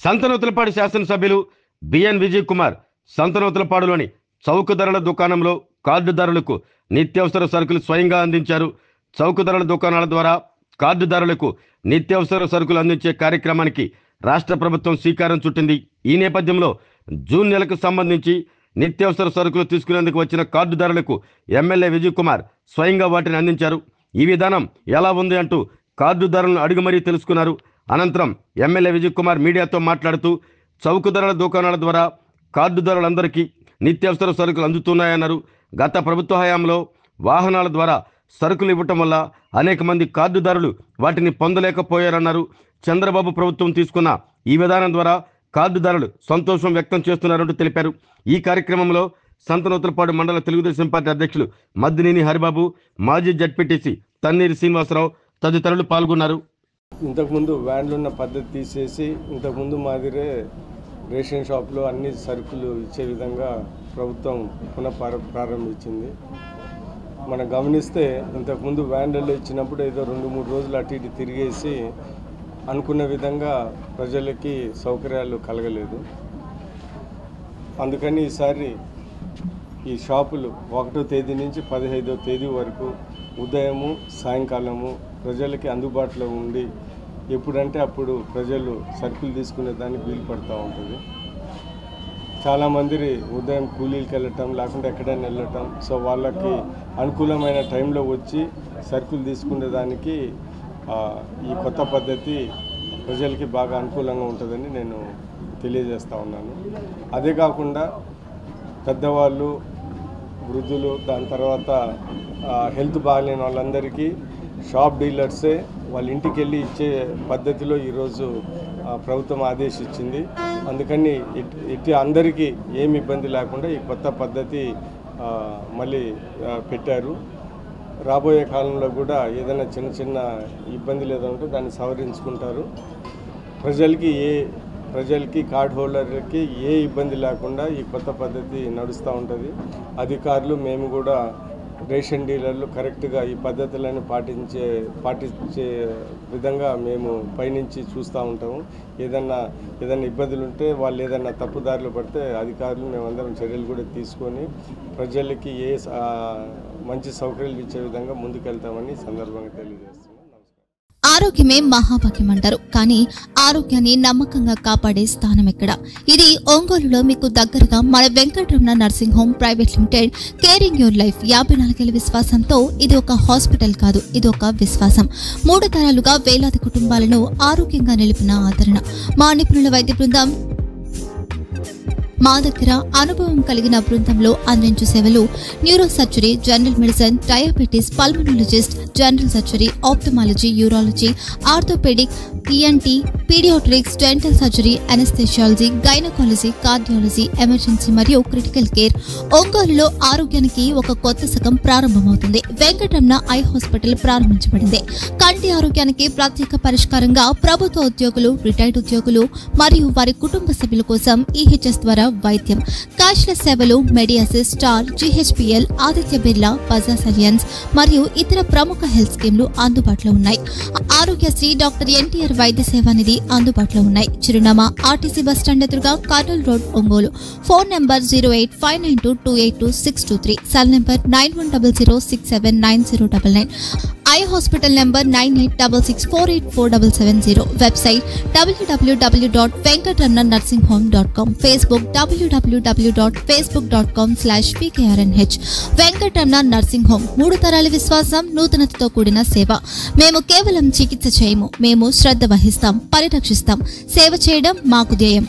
సంతనూతలపాడు శాసనసభ్యులు బిఎన్ విజయ్ కుమార్ సంతనూతలపాడులోని చౌక ధరల దుకాణంలో కార్డుదారులకు నిత్యావసర సరుకులు స్వయంగా అందించారు. చౌక ధరల దుకాణాల ద్వారా కార్డుదారులకు నిత్యావసర సరుకులు అందించే కార్యక్రమానికి రాష్ట్ర ప్రభుత్వం శ్రీకారం చుట్టింది. ఈ నేపథ్యంలో జూన్ నెలకు సంబంధించి నిత్యావసర సరుకులు తీసుకునేందుకు వచ్చిన కార్డుదారులకు ఎమ్మెల్యే విజయ్ కుమార్ స్వయంగా వాటిని అందించారు. ఈ విధానం ఎలా ఉంది అంటూ కార్డుదారులను అడిగి మరీ తెలుసుకున్నారు. అనంతరం ఎమ్మెల్యే విజయ్ కుమార్ మీడియాతో మాట్లాడుతూ చౌక ధరల దుకాణాల ద్వారా కార్డుదారులందరికీ నిత్యావసర సరుకులు అందుతున్నాయన్నారు. గత ప్రభుత్వ హయాంలో వాహనాల ద్వారా సరుకులు ఇవ్వటం వల్ల అనేక మంది కార్డుదారులు వాటిని పొందలేకపోయారన్నారు. చంద్రబాబు ప్రభుత్వం తీసుకున్న ఈ విధానం ద్వారా కార్డుదారులు సంతోషం వ్యక్తం చేస్తున్నారంటూ తెలిపారు. ఈ కార్యక్రమంలో సంతనూతలపాడు మండల తెలుగుదేశం పార్టీ అధ్యక్షులు మద్దినేని హరిబాబు, మాజీ జడ్పీటీసీ తన్నీరు శ్రీనివాసరావు తదితరులు పాల్గొన్నారు. ఇంతకుముందు వ్యాన్లు ఉన్న పద్ధతి తీసేసి ఇంతకుముందు మాదిరే రేషన్ షాప్లో అన్ని సరుకులు ఇచ్చే విధంగా ప్రభుత్వం ప్రారంభించింది. మనం గమనిస్తే ఇంతకుముందు వ్యాన్లలో ఇచ్చినప్పుడు ఏదో 2-3 రోజులు అటు ఇటు తిరిగేసి అనుకున్న విధంగా ప్రజలకి సౌకర్యాలు కలగలేదు. అందుకని ఈసారి ఈ షాపులు 1వ తేదీ నుంచి 15వ తేదీ వరకు ఉదయము సాయంకాలము ప్రజలకి అందుబాటులో ఉండి ఎప్పుడంటే అప్పుడు ప్రజలు సరుకులు తీసుకునే దానికి వీలు పడుతూ ఉంటుంది. చాలామంది ఉదయం కూలీలకు వెళ్ళటం లేకుంటే ఎక్కడైనా వెళ్ళటం, సో వాళ్ళకి అనుకూలమైన టైంలో వచ్చి సరుకులు తీసుకునే దానికి ఈ కొత్త పద్ధతి ప్రజలకి బాగా అనుకూలంగా ఉంటుందని నేను తెలియజేస్తూ ఉన్నాను. అదే కాకుండా పెద్దవాళ్ళు, వృద్ధులు, దాని తర్వాత హెల్త్ బాగాలేని వాళ్ళందరికీ షాప్ డీలర్సే వాళ్ళ ఇంటికి వెళ్ళి ఇచ్చే పద్ధతిలో ఈరోజు ప్రభుత్వం ఆదేశించింది. అందుకని ఇటు అందరికీ ఏమి ఇబ్బంది లేకుండా ఈ కొత్త పద్ధతి మళ్ళీ పెట్టారు. రాబోయే కాలంలో కూడా ఏదైనా చిన్న చిన్న ఇబ్బందులు ఏదో ఉంటే దాన్ని సవరించుకుంటారు. ప్రజలకి కార్డ్ హోల్డర్లకి ఏ ఇబ్బంది లేకుండా ఈ కొత్త పద్ధతి నడుస్తూ ఉంటుంది. అధికారులు మేము కూడా రేషన్ డీలర్లు కరెక్ట్గా ఈ పద్ధతులను పాటించే విధంగా మేము పైనుంచి చూస్తూ ఉంటాము. ఏదైనా ఇబ్బందులు ఉంటే వాళ్ళు ఏదైనా తప్పుదారులు పడితే అధికారులు మేమందరం చర్యలు కూడా తీసుకొని ప్రజలకి మంచి సౌకర్యాలు ఇచ్చే విధంగా ముందుకెళ్తామని సందర్భంగా తెలియజేస్తున్నాం. ఆరోగ్యమే మహాభాగ్యం అంటారు, కానీ ఆరోగ్యాన్ని నమ్మకంగా కాపాడే స్థానం ఎక్కడ? ఇది ఒంగోలులో మీకు దగ్గరగా మన Venkataramana nursing home private limited. Caring your life 54 ఏళ్ల విశ్వాసంతో ఇది ఒక హాస్పిటల్ కాదు, ఇది ఒక విశ్వాసం. 3 తరాలుగా వేలాది కుటుంబాలను ఆరోగ్యంగా నిలిపిన ఆదరణ. మా నిపుణుల వైద్య బృందం మా దగ్గర అనుభవం కలిగిన బృందంలో అందించే సేవలు neuro surgery, general medicine, diabetes, pulmonologist, general surgery, ophthalmology, urology, orthopaedic, ENT, paediatrics, dental surgery, anaesthesiology, gynaecology, cardiology, emergency మరియు క్రిటికల్ కేర్. ఒంగోలులో ఆరోగ్యానికి ఒక కొత్త శకం ప్రారంభమవుతుంది. వెంకటరమణ ఐ హాస్పిటల్ ప్రారంభించబడింది. కంటి ఆరోగ్యానికి ప్రత్యేక పరిష్కారంగా ప్రభుత్వ ఉద్యోగులు, రిటైర్డ్ ఉద్యోగులు మరియు వారి కుటుంబ సభ్యుల కోసం ఈహెచ్ఎస్ ద్వారా వైద్యం. క్యాష్లెస్ సేవలు Medi Assist, Star, GHPL, Aditya Birla, Bajaj Allianz మరియు ఇతర ప్రముఖ హెల్త్ స్కీమ్లు అందుబాటులో ఉన్నాయి. ఆరోగ్యశ్రీ, డాక్టర్ ఎన్టీఆర్ వైద్య సేవా నిధి అందుబాటులో ఉన్నాయి. చిరునామా ఆర్టీసీ బస్టాండ్ ఎదురుగా, Kurnool road, Ongole. Phone number 08592282623, cell number 9100679099. Eye hospital number 9866484770. Website www.venkatramananursinghome.com. Facebook www.facebook.com/pkrnh. Venkataramana nursing home, 3 తరాల విశ్వాసం, నూతనతతో కూడిన సేవ. మేము కేవలం చికిత్స చేయము, మేము శ్రద్ధ వహిస్తాం, పరిరక్షిస్తాం. సేవ చేయడం మాకు ధ్యేయం.